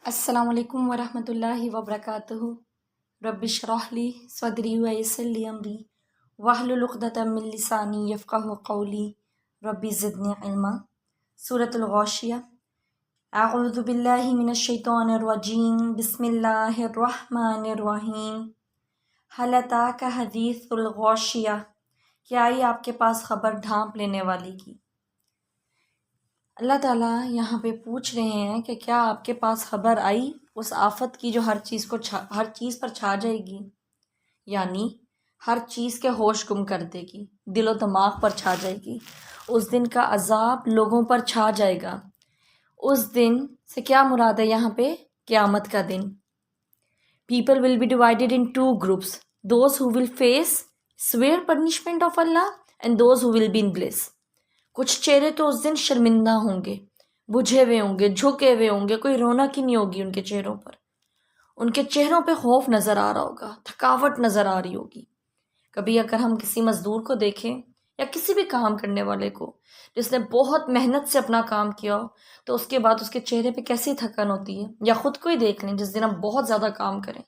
السلام علیکم ورحمۃ اللہ وبرکاتہ۔ رب اشرح لی صدری ویسر لی امری واحلل عقدۃ من لسانی یفقہوا قولی رب زدنی علما۔ سورۃ الغاشیہ۔ اعوذ باللہ من الشیطان الرجیم، بسم اللہ الرحمن الرحیم۔ هل اتاک حدیث الغاشیہ، کیا آئی آپ کے پاس خبر ڈھانپ لینے والی کی؟ اللہ تعالیٰ یہاں پہ پوچھ رہے ہیں کہ کیا آپ کے پاس خبر آئی اس آفت کی جو ہر چیز پر چھا جائے گی، یعنی ہر چیز کے ہوش گم کر دے گی، دل و دماغ پر چھا جائے گی۔ اس دن کا عذاب لوگوں پر چھا جائے گا۔ اس دن سے کیا مراد ہے یہاں پہ؟ قیامت کا دن۔ People will be divided in two groups: those who will face severe punishment of Allah and those who will be in bliss. کچھ چہرے تو اس دن شرمندہ ہوں گے، بجھے ہوئے ہوں گے، جھکے ہوئے ہوں گے، کوئی رونق ہی نہیں ہوگی ان کے چہروں پر۔ ان کے چہروں پہ خوف نظر آ رہا ہوگا، تھکاوٹ نظر آ رہی ہوگی۔ کبھی اگر ہم کسی مزدور کو دیکھیں یا کسی بھی کام کرنے والے کو جس نے بہت محنت سے اپنا کام کیا ہو، تو اس کے بعد اس کے چہرے پہ کیسی تھکن ہوتی ہے، یا خود کو ہی دیکھ لیں، جس دن ہم بہت زیادہ کام کریں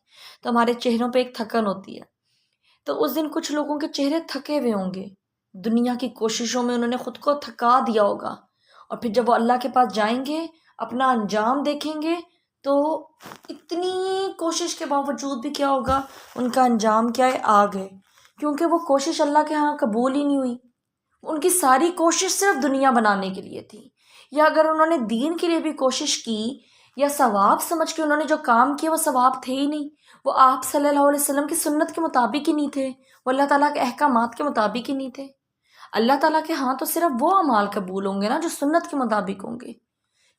تو ہمارے چہروں پہ ایک تھکن ہوتی ہے۔ تو اس دن کچھ لوگوں کے چہرے تھکے ہوئے ہوں گے، دنیا کی کوششوں میں انہوں نے خود کو تھکا دیا ہوگا، اور پھر جب وہ اللہ کے پاس جائیں گے، اپنا انجام دیکھیں گے، تو اتنی کوشش کے باوجود بھی کیا ہوگا؟ ان کا انجام کیا ہے؟ آگ ہے، کیونکہ وہ کوشش اللہ کے ہاں قبول ہی نہیں ہوئی۔ ان کی ساری کوشش صرف دنیا بنانے کے لیے تھی، یا اگر انہوں نے دین کے لیے بھی کوشش کی یا ثواب سمجھ کے انہوں نے جو کام کیا وہ ثواب تھے ہی نہیں، وہ آپ صلی اللہ علیہ وسلم کی سنت کے مطابق ہی نہیں تھے، وہ اللہ تعالیٰ کے احکامات کے مطابق ہی نہیں تھے۔ اللہ تعالیٰ کے ہاں تو صرف وہ اعمال قبول ہوں گے نا جو سنت کے مطابق ہوں گے،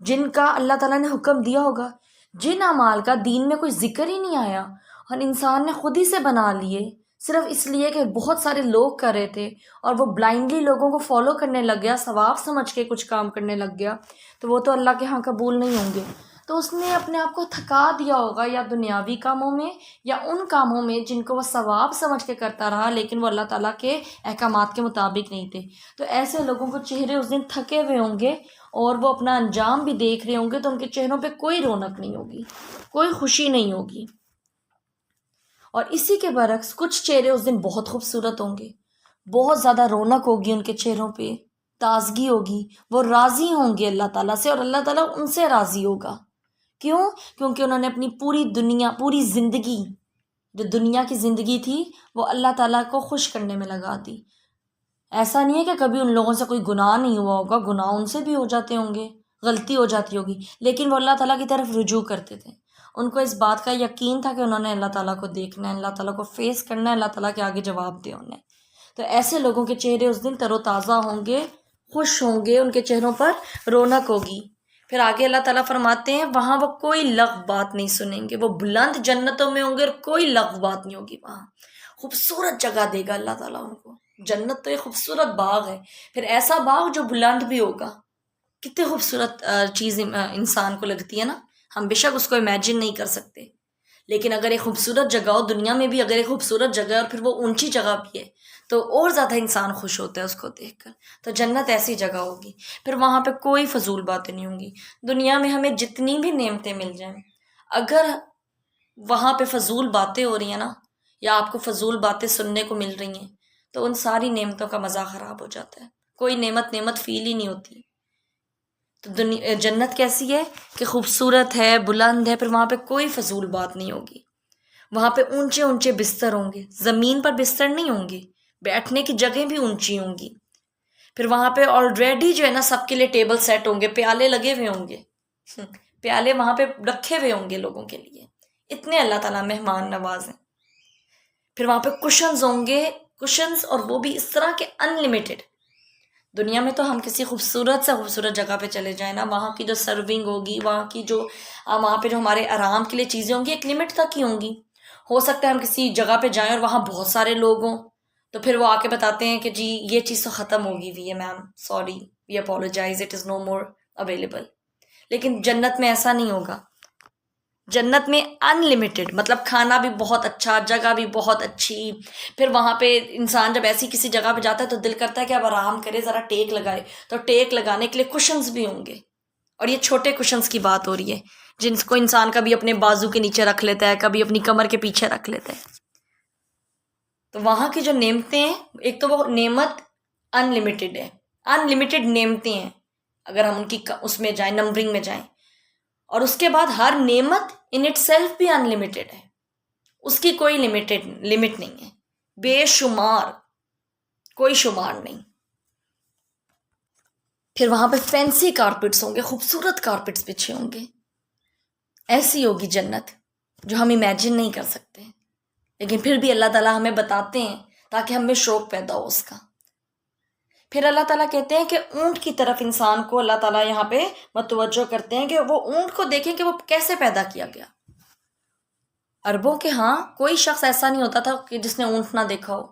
جن کا اللہ تعالیٰ نے حکم دیا ہوگا۔ جن اعمال کا دین میں کوئی ذکر ہی نہیں آیا اور انسان نے خود ہی سے بنا لیے صرف اس لیے کہ بہت سارے لوگ کر رہے تھے، اور وہ بلائنڈلی لوگوں کو فالو کرنے لگ گیا، ثواب سمجھ کے کچھ کام کرنے لگ گیا، تو وہ تو اللہ کے ہاں قبول نہیں ہوں گے۔ تو اس نے اپنے آپ کو تھکا دیا ہوگا، یا دنیاوی کاموں میں یا ان کاموں میں جن کو وہ ثواب سمجھ کے کرتا رہا، لیکن وہ اللہ تعالیٰ کے احکامات کے مطابق نہیں تھے۔ تو ایسے لوگوں کو چہرے اس دن تھکے ہوئے ہوں گے، اور وہ اپنا انجام بھی دیکھ رہے ہوں گے، تو ان کے چہروں پہ کوئی رونق نہیں ہوگی، کوئی خوشی نہیں ہوگی۔ اور اسی کے برعکس کچھ چہرے اس دن بہت خوبصورت ہوں گے، بہت زیادہ رونق ہوگی ان کے چہروں پہ، تازگی ہوگی، وہ راضی ہوں گے اللہ تعالیٰ سے، اور اللہ تعالیٰ ان سے راضی ہوگا۔ کیوں؟ کیونکہ انہوں نے اپنی پوری زندگی، جو دنیا کی زندگی تھی، وہ اللہ تعالیٰ کو خوش کرنے میں لگا دی۔ ایسا نہیں ہے کہ کبھی ان لوگوں سے کوئی گناہ نہیں ہوا ہوگا، گناہ ان سے بھی ہو جاتے ہوں گے، غلطی ہو جاتی ہوگی، لیکن وہ اللہ تعالیٰ کی طرف رجوع کرتے تھے۔ ان کو اس بات کا یقین تھا کہ انہوں نے اللہ تعالیٰ کو دیکھنا ہے، اللہ تعالیٰ کو فیس کرنا ہے، اللہ تعالیٰ کے آگے جواب دے انہیں۔ تو ایسے لوگوں کے چہرے اس دن تر و تازہ ہوں گے، خوش ہوں گے، ان کے چہروں پر رونق ہوگی۔ پھر آگے اللہ تعالیٰ فرماتے ہیں وہاں وہ کوئی لغو بات نہیں سنیں گے، وہ بلند جنتوں میں ہوں گے اور کوئی لغو بات نہیں ہوگی وہاں۔ خوبصورت جگہ دے گا اللہ تعالیٰ ان کو۔ جنت تو ایک خوبصورت باغ ہے، پھر ایسا باغ جو بلند بھی ہوگا۔ کتنے خوبصورت چیز انسان کو لگتی ہے نا، ہم بے شک اس کو امیجن نہیں کر سکتے، لیکن اگر ایک خوبصورت جگہ ہو دنیا میں بھی، اگر ایک خوبصورت جگہ ہے اور پھر وہ اونچی جگہ بھی ہے، تو اور زیادہ انسان خوش ہوتا ہے اس کو دیکھ کر۔ تو جنت ایسی جگہ ہوگی، پھر وہاں پہ کوئی فضول باتیں نہیں ہوں گی۔ دنیا میں ہمیں جتنی بھی نعمتیں مل جائیں، اگر وہاں پہ فضول باتیں ہو رہی ہیں نا، یا آپ کو فضول باتیں سننے کو مل رہی ہیں، تو ان ساری نعمتوں کا مزہ خراب ہو جاتا ہے، کوئی نعمت فیل ہی نہیں ہوتی۔ تو جنت کیسی ہے کہ خوبصورت ہے، بلند ہے، پھر وہاں پہ کوئی فضول بات نہیں ہوگی۔ وہاں پہ اونچے اونچے بستر ہوں گے، زمین پر بستر نہیں ہوں گے، بیٹھنے کی جگہیں بھی اونچی ہوں گی۔ پھر وہاں پہ آلریڈی جو ہے نا سب کے لیے ٹیبل سیٹ ہوں گے، پیالے لگے ہوئے ہوں گے، پیالے وہاں پہ رکھے ہوئے ہوں گے لوگوں کے لیے، اتنے اللہ تعالیٰ مہمان نواز ہیں۔ پھر وہاں پہ کشنز ہوں گے، کشنز، اور وہ بھی اس طرح کے ان لمیٹڈ۔ دنیا میں تو ہم کسی خوبصورت سے خوبصورت جگہ پہ چلے جائیں نا، وہاں کی جو سرونگ ہوگی، وہاں پہ جو ہمارے آرام کے لیے چیزیں ہوں گی ایک لمٹ تک ہی ہوں گی۔ ہو سکتا ہے ہم کسی جگہ پہ جائیں اور وہاں بہت سارے لوگ ہوں، تو پھر وہ آ کے بتاتے ہیں کہ جی یہ چیز تو ختم ہوگی ہوئی ہے ma'am, sorry, we apologize, it is no more available. لیکن جنت میں ایسا نہیں ہوگا، جنت میں ان لمیٹڈ، مطلب کھانا بھی بہت اچھا، جگہ بھی بہت اچھی۔ پھر وہاں پہ انسان جب ایسی کسی جگہ پہ جاتا ہے تو دل کرتا ہے کہ اب آرام کرے، ذرا ٹیک لگائے، تو ٹیک لگانے کے لیے کشنز بھی ہوں گے، اور یہ چھوٹے کشنز کی بات ہو رہی ہے، جن کو انسان کبھی اپنے بازو کے نیچے رکھ لیتا ہے، کبھی اپنی کمر کے پیچھے رکھ لیتا ہے. تو وہاں کی جو نعمتیں ہیں، ایک تو وہ نعمت ان لمیٹڈ ہے، ان لمیٹڈ نعمتیں ہیں اگر ہم ان کی اس میں جائیں، نمبرنگ میں جائیں. اور اس کے بعد ہر نعمت ان اٹ سیلف بھی ان لمیٹڈ ہے، اس کی کوئی لمٹ نہیں ہے، بے شمار، کوئی شمار نہیں. پھر وہاں پہ فینسی کارپٹس ہوں گے، خوبصورت کارپٹس بچھے ہوں گے. ایسی ہوگی جنت جو ہم امیجن نہیں کر سکتے، لیکن پھر بھی اللہ تعالیٰ ہمیں بتاتے ہیں تاکہ ہم میں شوق پیدا ہو اس کا. پھر اللہ تعالیٰ کہتے ہیں کہ اونٹ کی طرف انسان کو اللہ تعالیٰ یہاں پہ متوجہ کرتے ہیں کہ وہ اونٹ کو دیکھیں کہ وہ کیسے پیدا کیا گیا. عربوں کے ہاں کوئی شخص ایسا نہیں ہوتا تھا کہ جس نے اونٹ نہ دیکھا ہو.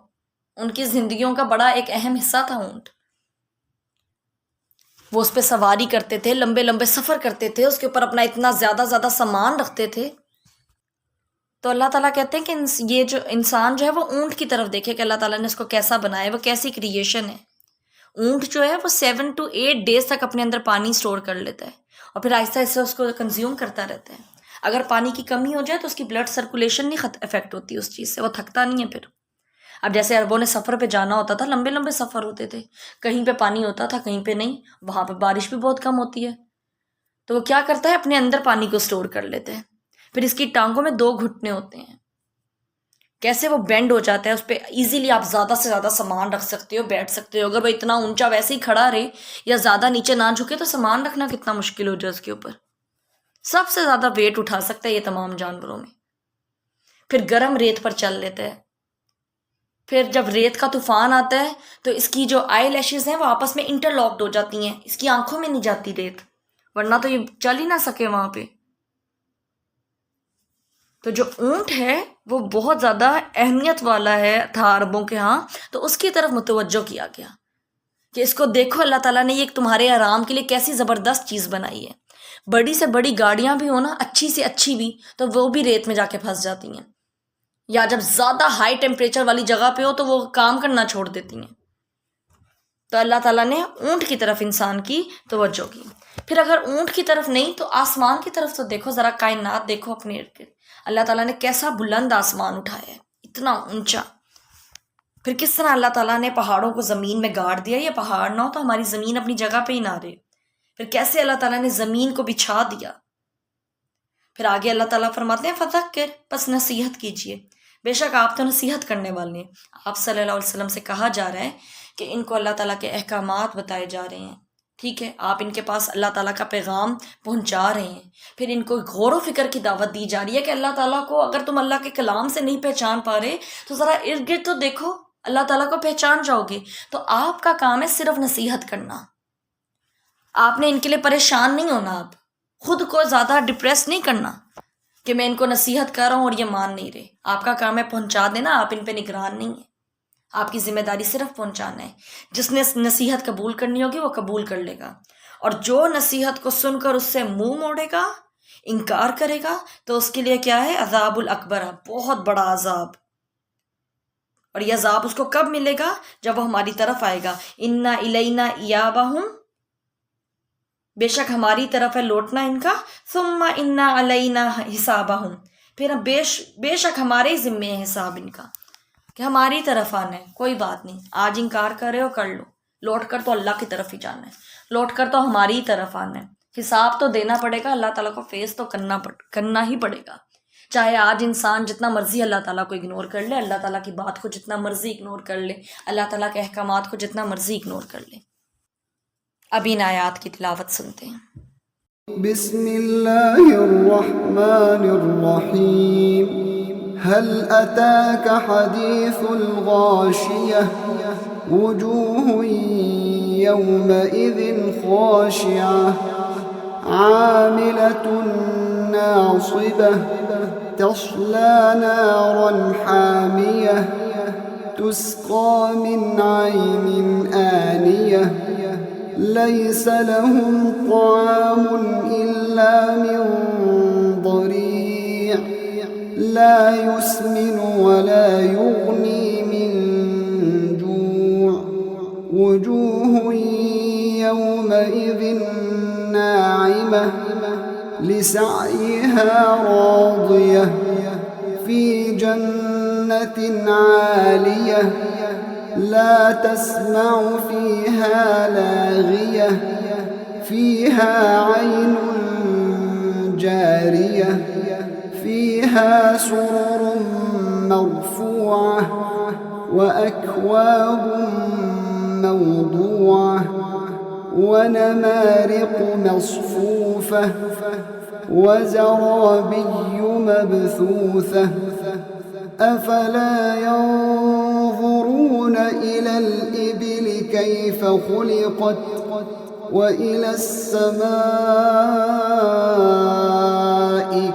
ان کی زندگیوں کا بڑا ایک اہم حصہ تھا اونٹ. وہ اس پہ سواری کرتے تھے، لمبے لمبے سفر کرتے تھے، اس کے اوپر اپنا اتنا زیادہ سامان رکھتے تھے. تو اللہ تعالیٰ کہتے ہیں کہ یہ جو انسان جو ہے وہ اونٹ کی طرف دیکھے کہ اللہ تعالیٰ نے اس کو کیسا بنایا ہے، وہ کیسی کریشن ہے. اونٹ جو ہے وہ 7 to 8 days تک اپنے اندر پانی اسٹور کر لیتا ہے اور پھر آہستہ آہستہ اس کو کنزیوم کرتا رہتا ہے. اگر پانی کی کمی ہو جائے تو اس کی بلڈ سرکولیشن نہیں افیکٹ ہوتی اس چیز سے، وہ تھکتا نہیں ہے. پھر اب جیسے عربوں نے سفر پہ جانا ہوتا تھا، لمبے لمبے سفر ہوتے تھے، کہیں پہ پانی ہوتا تھا کہیں پہ نہیں، وہاں پہ بارش بھی بہت کم ہوتی ہے، تو وہ کیا کرتا ہے اپنے اندر پانی کو اسٹور کر لیتے ہیں. پھر اس کی ٹانگوں میں 2 گھٹنے ہوتے ہیں، کیسے وہ بینڈ ہو جاتا ہے، اس پہ ایزیلی آپ زیادہ سے زیادہ سامان رکھ سکتے ہو، بیٹھ سکتے ہو. اگر وہ اتنا اونچا ویسے ہی کھڑا رہے یا زیادہ نیچے نہ جھکے تو سامان رکھنا کتنا مشکل ہو جائے اس کے اوپر. سب سے زیادہ ویٹ اٹھا سکتا ہے یہ تمام جانوروں میں. پھر گرم ریت پر چل لیتا ہے. پھر جب ریت کا طوفان آتا ہے تو اس کی جو آئی لیشز ہیں وہ آپس میں انٹر لاکڈ ہو جاتی ہیں، اس کی آنکھوں میں نہیں جاتی ریت، ورنہ تو یہ چل ہی نہ سکے وہاں پہ. تو جو اونٹ ہے وہ بہت زیادہ اہمیت والا ہے تھا عربوں کے ہاں، تو اس کی طرف متوجہ کیا گیا کہ اس کو دیکھو اللہ تعالیٰ نے یہ تمہارے آرام کے لیے کیسی زبردست چیز بنائی ہے. بڑی سے بڑی گاڑیاں بھی ہو نا، اچھی سے اچھی بھی، تو وہ بھی ریت میں جا کے پھنس جاتی ہیں، یا جب زیادہ ہائی ٹیمپریچر والی جگہ پہ ہو تو وہ کام کرنا چھوڑ دیتی ہیں. تو اللہ تعالیٰ نے اونٹ کی طرف انسان کی توجہ کی. پھر اگر اونٹ کی طرف نہیں تو آسمان کی طرف تو دیکھو ذرا، کائنات دیکھو اپنے ارد گرد. اللہ تعالیٰ نے کیسا بلند آسمان اٹھایا ہے، اتنا اونچا. پھر کس طرح اللہ تعالیٰ نے پہاڑوں کو زمین میں گاڑ دیا، یہ پہاڑ نہ ہو تو ہماری زمین اپنی جگہ پہ ہی نہ رہے. پھر کیسے اللہ تعالیٰ نے زمین کو بچھا دیا. پھر آگے اللہ تعالیٰ فرماتے ہیں فذکر، پس نصیحت کیجئے. بے شک آپ تو نصیحت کرنے والے ہیں. آپ صلی اللہ علیہ وسلم سے کہا جا رہا ہے کہ ان کو اللہ تعالیٰ کے احکامات بتائے جا رہے ہیں، ٹھیک ہے، آپ ان کے پاس اللہ تعالیٰ کا پیغام پہنچا رہے ہیں. پھر ان کو غور و فکر کی دعوت دی جا رہی ہے کہ اللہ تعالیٰ کو اگر تم اللہ کے کلام سے نہیں پہچان پا رہے تو ذرا ارد گرد تو دیکھو، اللہ تعالیٰ کو پہچان جاؤ گے. تو آپ کا کام ہے صرف نصیحت کرنا. آپ نے ان کے لیے پریشان نہیں ہونا، آپ خود کو زیادہ ڈپریس نہیں کرنا کہ میں ان کو نصیحت کر رہا ہوں اور یہ مان نہیں رہے. آپ کا کام ہے پہنچا دینا، آپ ان پہ نگران نہیں ہیں. آپ کی ذمہ داری صرف پہنچانا ہے. جس نے نصیحت قبول کرنی ہوگی وہ قبول کر لے گا، اور جو نصیحت کو سن کر اس سے منہ موڑے گا، انکار کرے گا، تو اس کے لیے کیا ہے؟ عذاب الاکبر، بہت بڑا عذاب. اور یہ عذاب اس کو کب ملے گا؟ جب وہ ہماری طرف آئے گا. انا الینا ایابہم، بے شک ہماری طرف ہے لوٹنا ان کا. ثم انا علینا حسابہم، پھر بے شک ہمارے ہی ذمے ہے حساب ان کا، کہ ہماری طرف آنا ہے. کوئی بات نہیں، آج انکار کر رہے ہو کر لو، لوٹ کر تو اللہ کی طرف ہی جانا ہے، لوٹ کر تو ہماری ہی طرف آنا ہے. حساب تو دینا پڑے گا، اللہ تعالیٰ کو فیس تو کرنا ہی پڑے گا. چاہے آج انسان جتنا مرضی اللہ تعالیٰ کو اگنور کر لے، اللہ تعالیٰ کی بات کو جتنا مرضی اگنور کر لے، اللہ تعالیٰ کے احکامات کو جتنا مرضی اگنور کر لے. اب ان آیات کی تلاوت سنتے ہیں. بسم اللہ الرحمن الرحیم. هل أتاك حديث الغاشية وجوه يومئذ خاشعة عاملة ناصبة تصلى نارا حامية تسقى من عين آنية ليس لهم طعام إلا من ضريع لا يسمن ولا يغني من جوع وجوه يومئذ ناعمة لسعيها راضية في جنة عالية لا تسمع فيها لاغية فيها عين جارية فيها سرر مرفوعة وأكواب موضوعة ونمارق مصفوفة وزرابي مبثوثة أفلا ينظرون إلى الإبل كيف خلقت وإلى السماء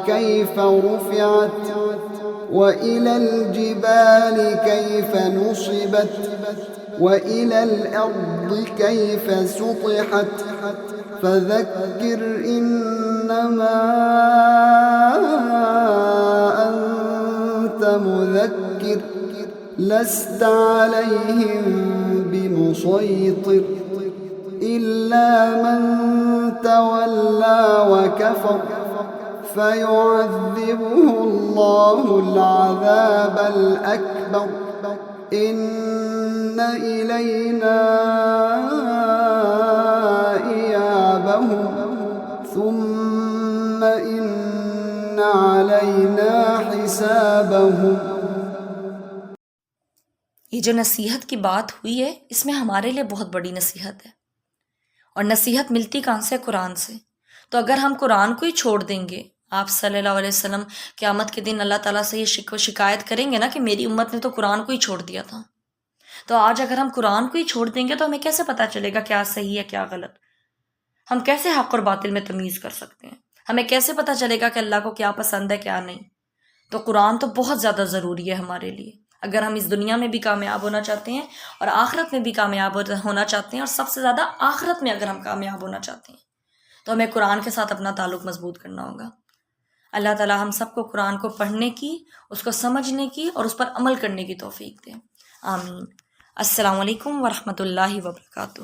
كيف رفعت وإلى الجبال كيف نصبت وإلى الأرض كيف سطحت فذكر إنما أنت مذكر لست عليهم بمسيطر إلا من تولى وكفر فيعذبه الله العذاب الأكبر إن إلينا إيابهم ثم إن علينا حسابهم. یہ جو نصیحت کی بات ہوئی ہے اس میں ہمارے لیے بہت بڑی نصیحت ہے، اور نصیحت ملتی کہاں سے؟ قرآن سے. تو اگر ہم قرآن کو ہی چھوڑ دیں گے، آپ صلی اللہ علیہ وسلم قیامت کے دن اللہ تعالیٰ سے یہ شکایت کریں گے نا کہ میری امت نے تو قرآن کو ہی چھوڑ دیا تھا. تو آج اگر ہم قرآن کو ہی چھوڑ دیں گے تو ہمیں کیسے پتہ چلے گا کیا صحیح ہے کیا غلط؟ ہم کیسے حق اور باطل میں تمیز کر سکتے ہیں؟ ہمیں کیسے پتہ چلے گا کہ اللہ کو کیا پسند ہے کیا نہیں؟ تو قرآن تو بہت زیادہ ضروری ہے ہمارے لیے، اگر ہم اس دنیا میں بھی کامیاب ہونا چاہتے ہیں اور آخرت میں بھی کامیاب ہونا چاہتے ہیں، اور سب سے زیادہ آخرت میں اگر ہم کامیاب ہونا چاہتے ہیں تو ہمیں قرآن کے ساتھ اپنا تعلق مضبوط کرنا ہوگا. اللہ تعالیٰ ہم سب کو قرآن کو پڑھنے کی، اس کو سمجھنے کی اور اس پر عمل کرنے کی توفیق دے. آمین. السلام علیکم ورحمۃ اللہ وبرکاتہ.